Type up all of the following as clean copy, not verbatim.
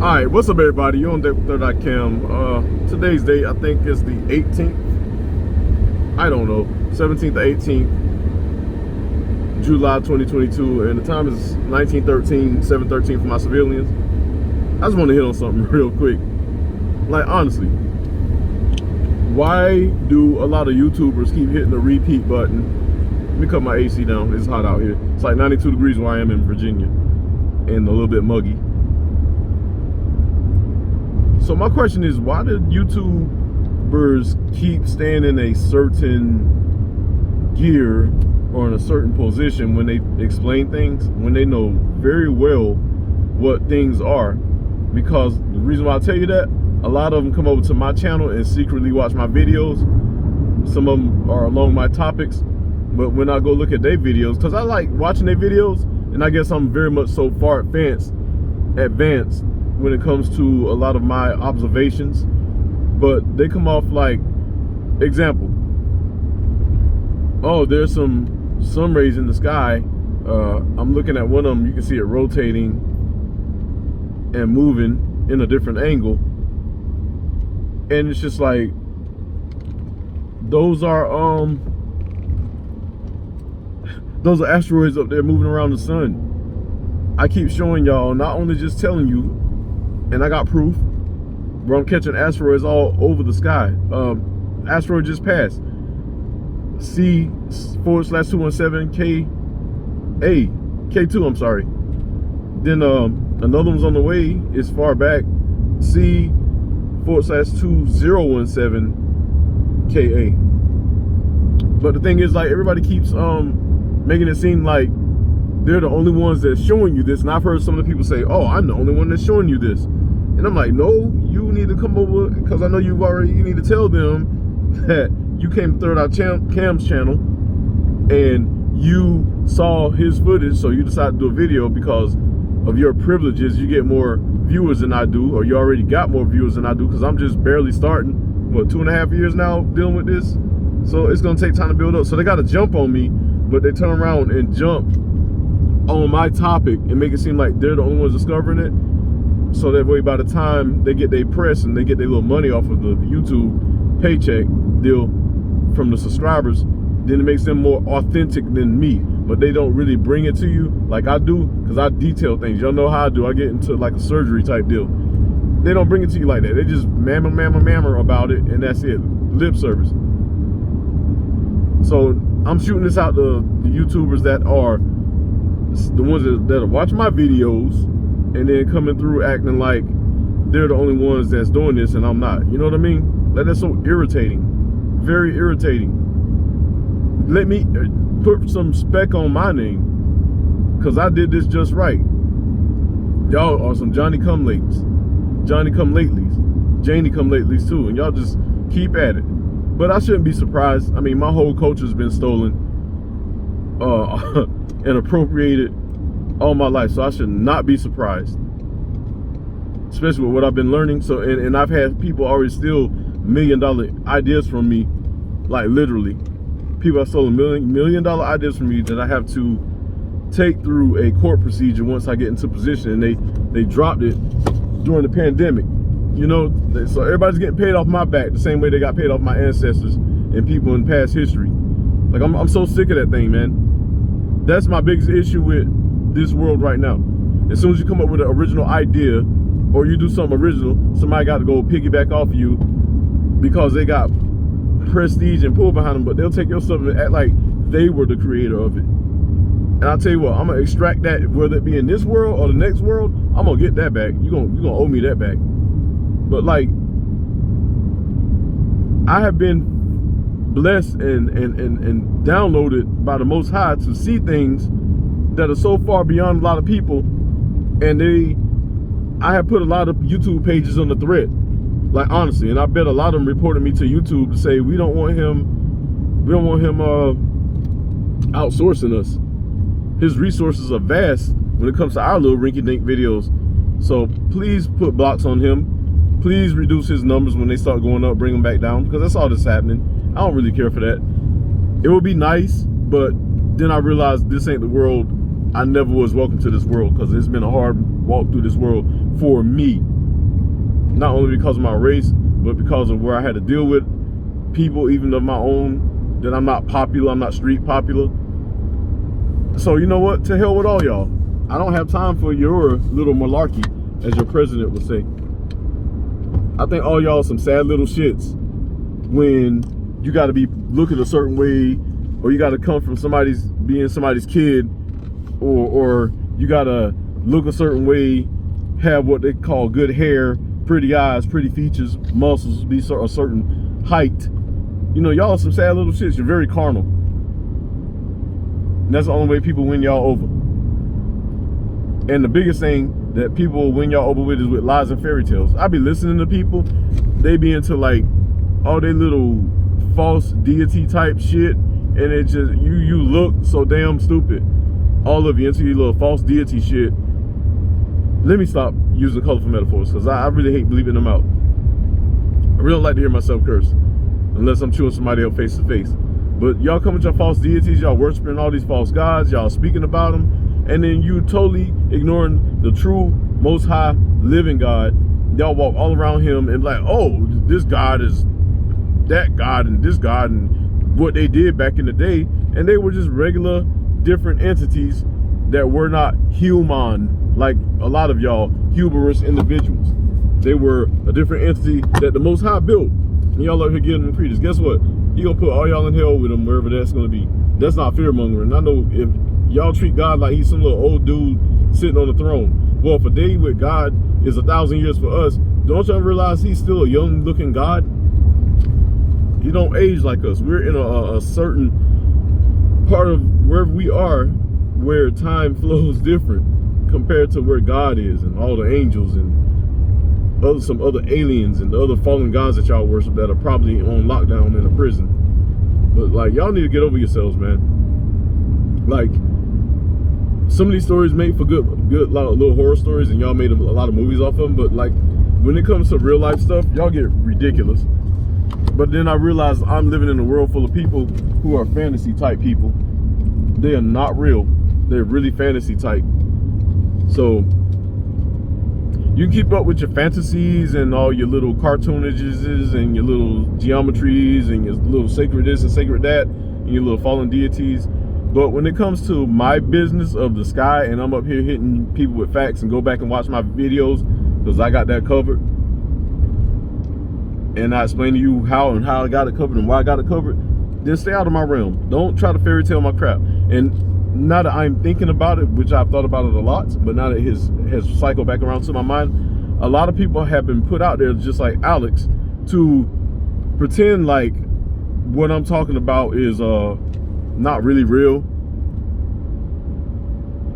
Alright, what's up everybody? You're on Deck3rd.cam. Today's date, I think, is the 18th. I don't know. 17th or 18th, July 2022. And the time is 19:13, 7:13 for my civilians. I just want to hit on something real quick. Like, honestly, why do a lot of YouTubers keep hitting the repeat button? Let me cut my AC down. It's hot out here. It's like 92 degrees where I am in Virginia. And a little bit muggy. So my question is, why do YouTubers keep staying in a certain gear or in a certain position when they explain things, when they know very well what things are? Because the reason why I tell you that, a lot of them come over to my channel and secretly watch my videos. Some of them are along my topics, but when I go look at their videos, because I like watching their videos, and I guess I'm very much so far advanced when it comes to a lot of my observations, but they come off like, example, oh, there's some sun rays in the sky. I'm looking at one of them, you can see it rotating and moving in a different angle, and it's just like, those are asteroids up there moving around the sun. I keep showing y'all, not only just telling you, and I got proof, where I'm catching asteroids all over the sky. Asteroid just passed. C/217 K2, I'm sorry. Then another one's on the way, it's far back. C/2017 KA. But the thing is, like, everybody keeps making it seem like they're the only ones that's showing you this. And I've heard some of the people say, oh, I'm the only one that's showing you this. And I'm like, no, you need to come over, because I know you need to tell them that you came to 3rd Eye Cam's channel and you saw his footage, so you decided to do a video. Because of your privileges, you get more viewers than I do, or you already got more viewers than I do, because I'm just barely starting. What, 2.5 years now dealing with this? So it's gonna take time to build up. So they gotta jump on me, but they turn around and jump on my topic and make it seem like they're the only ones discovering it. So that way, by the time they get their press and they get their little money off of the YouTube paycheck deal from the subscribers, then it makes them more authentic than me. But they don't really bring it to you like I do, because I detail things. Y'all know how I do. I get into like a surgery type deal. They don't bring it to you like that. They just mammer about it, and that's it. Lip service. So I'm shooting this out to the YouTubers that are the ones that are watching my videos and then coming through acting like they're the only ones that's doing this and I'm not. You know what I mean? Like, that's so irritating. Very irritating. Let me put some spec on my name, because I did this just right. Y'all are some Johnny come latelys too, and y'all just keep at it. But I shouldn't be surprised. I mean, my whole culture's been stolen and appropriated all my life, so I should not be surprised, especially with what I've been learning. So, and I've had people already steal $1 million ideas from me, like literally. People have stolen $1 million ideas from me that I have to take through a court procedure once I get into position, and they dropped it during the pandemic. You know, so everybody's getting paid off my back the same way they got paid off my ancestors and people in past history. Like, I'm so sick of that thing, man. That's my biggest issue with this world right now. As soon as you come up with an original idea, or you do something original, somebody got to go piggyback off of you because they got prestige and pull behind them, but they'll take your stuff and act like they were the creator of it. And I'll tell you what, I'm gonna extract that, whether it be in this world or the next world. I'm gonna get that back. You're gonna owe me that back. But like, I have been blessed and downloaded by the Most High to see things that are so far beyond a lot of people, and I have put a lot of YouTube pages on the thread, like, honestly, and I bet a lot of them reported me to YouTube to say we don't want him outsourcing us. His resources are vast when it comes to our little rinky-dink videos. So please put blocks on him. Please reduce his numbers when they start going up, bring them back down, because that's all that's happening. I don't really care for that. It would be nice, but then I realized this ain't the world. I never was welcome to this world, because it's been a hard walk through this world for me. not only because of my race, but because of where I had to deal with people, even of my own, that I'm not popular, I'm not street popular. So you know what? To hell with all y'all. I don't have time for your little malarkey, as your president would say. I think all y'all some sad little shits when you got to be looking a certain way, or you got to come from being somebody's kid, or you got to look a certain way, have what they call good hair, pretty eyes, pretty features, muscles, be a certain height. You know, y'all some sad little shits. You're very carnal. And that's the only way people win y'all over. And the biggest thing that people win y'all over with is with lies and fairy tales. I be listening to people, they be into like all they little false deity type shit, and it just, you look so damn stupid. All of you into your little false deity shit. Let me stop using colorful metaphors, because I really hate bleeping them out. I really don't like to hear myself curse, unless I'm chewing somebody up face to face. But y'all come with your false deities, y'all worshiping all these false gods, y'all speaking about them, and then you totally ignoring the true, most high, living God. Y'all walk all around him and like, oh, this God is that God and this God and what they did back in the day. And they were just regular, different entities that were not human, like a lot of y'all hubris individuals. They were a different entity that the Most High built. And y'all out here giving them credence. Guess what? He gonna put all y'all in hell with them, wherever that's gonna be. That's not fear mongering. I know if y'all treat God like he's some little old dude sitting on the throne. Well, if a day with God is 1,000 years for us, don't y'all realize he's still a young looking God? He don't age like us. We're in a certain part of wherever we are where time flows different compared to where God is, and all the angels and some other aliens and the other fallen gods that y'all worship that are probably on lockdown in a prison. But like, y'all need to get over yourselves, man. Like, some of these stories made for good little horror stories, and y'all made a lot of movies off of them. But like, when it comes to real life stuff, y'all get ridiculous. But then I realized I'm living in a world full of people who are fantasy type people. They are not real. They're really fantasy type. So you can keep up with your fantasies and all your little cartoonages and your little geometries and your little sacred this and sacred that and your little fallen deities. But when it comes to my business of the sky, and I'm up here hitting people with facts, and go back and watch my videos because I got that covered, and I explain to you how I got it covered and why I got it covered, then stay out of my realm. Don't try to fairy tale my crap. And now that I'm thinking about it, which I've thought about it a lot, but now that has cycled back around to my mind, a lot of people have been put out there, just like Alex, to pretend like what I'm talking about is not really real.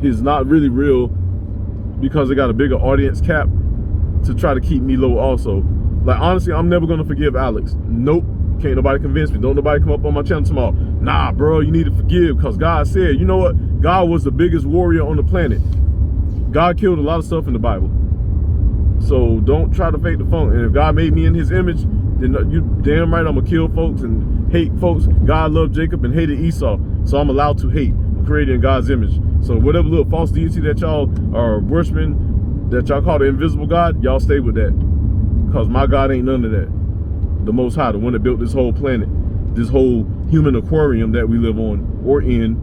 He's not really real because they got a bigger audience cap to try to keep me low also. Like, honestly, I'm never gonna forgive Alex. Nope. Can't nobody convince me. Don't nobody come up on my channel tomorrow. Nah, bro, you need to forgive, because God said, you know what? God was the biggest warrior on the planet. God killed a lot of stuff in the Bible. So don't try to fake the funk. And if God made me in his image, then you damn right I'm gonna kill folks and hate folks. God loved Jacob and hated Esau. So I'm allowed to hate. I'm created in God's image. So whatever little false deity that y'all are worshiping, that y'all call the invisible God, y'all stay with that. Because my God ain't none of that. The Most High, the one that built this whole planet, this whole human aquarium that we live on or in,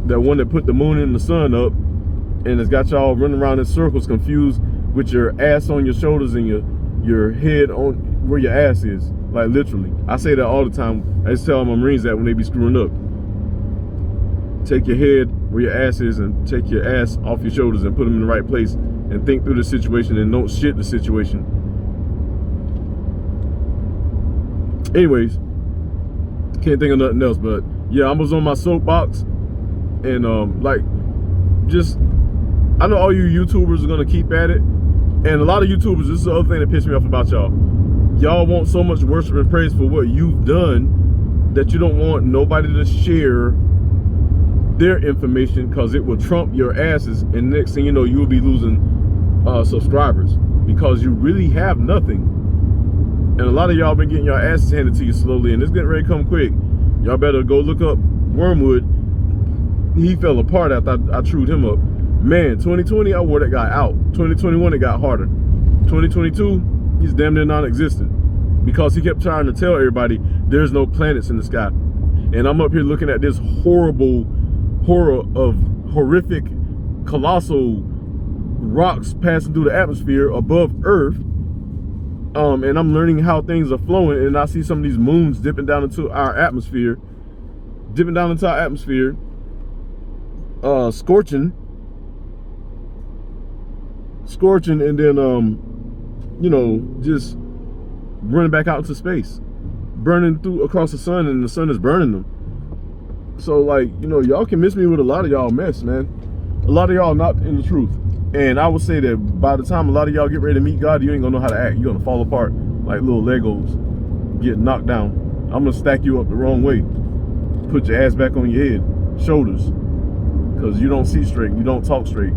that one that put the moon and the sun up, and has got y'all running around in circles confused with your ass on your shoulders and your head on where your ass is. Like, literally. I say that all the time. I just tell my Marines that when they be screwing up. Take your head where your ass is and take your ass off your shoulders and put them in the right place and think through the situation and don't shit the situation. Anyways, can't think of nothing else, but yeah, I was on my soapbox, and like, just, I know all you YouTubers are gonna keep at it, and a lot of YouTubers, this is the other thing that pissed me off about y'all. Y'all want so much worship and praise for what you've done that you don't want nobody to share their information, because it will trump your asses, and next thing you know, you will be losing subscribers because you really have nothing. And a lot of y'all been getting your asses handed to you slowly, and it's getting ready to come quick. Y'all better go look up Wormwood. He fell apart after I trued him up. Man, 2020, I wore that guy out. 2021, it got harder. 2022, He's damn near non-existent because he kept trying to tell everybody there's no planets in the sky. And I'm up here looking at this horror of horrific, colossal rocks passing through the atmosphere above Earth. And I'm learning how things are flowing, and I see some of these moons dipping down into our atmosphere, scorching, and then you know, just running back out into space, burning through across the sun, and the sun is burning them. So like, you know, y'all can miss me with a lot of y'all mess, man. A lot of y'all not in the truth. And I would say that by the time a lot of y'all get ready to meet God, you ain't gonna know how to act. You're gonna fall apart like little Legos, get knocked down. I'm gonna stack you up the wrong way, put your ass back on your head, shoulders, because you don't see straight, you don't talk straight.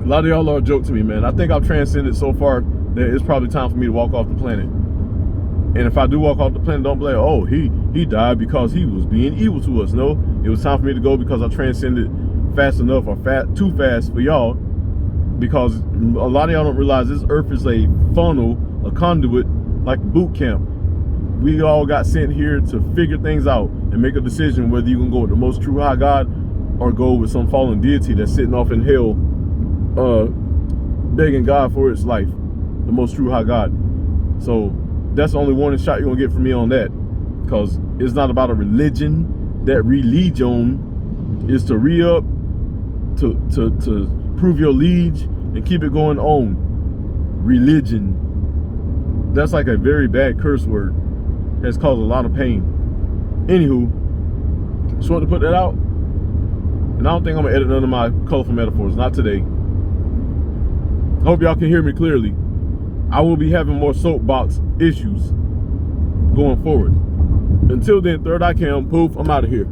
A lot of y'all are a joke to me, man. I think I've transcended so far that it's probably time for me to walk off the planet. And if I do walk off the planet, don't blame, oh, he died because he was being evil to us. No, it was time for me to go because I transcended fast enough, or too fast for y'all, because a lot of y'all don't realize this earth is a funnel, a conduit, like boot camp. We all got sent here to figure things out and make a decision whether you can go with the most true high God or go with some fallen deity that's sitting off in hell, begging God for its life, the most true high God. So that's the only warning shot you're gonna get from me on that, because it's not about a religion. That religion is to re-up, to prove your liege and keep it going on. Religion, that's like a very bad curse word, has caused a lot of pain. Anywho, just wanted to put that out, and I don't think I'm gonna edit none of my colorful metaphors, not today. Hope y'all can hear me clearly. I will be having more soapbox issues going forward. Until then, Third Eye Cam, poof, I'm out of here.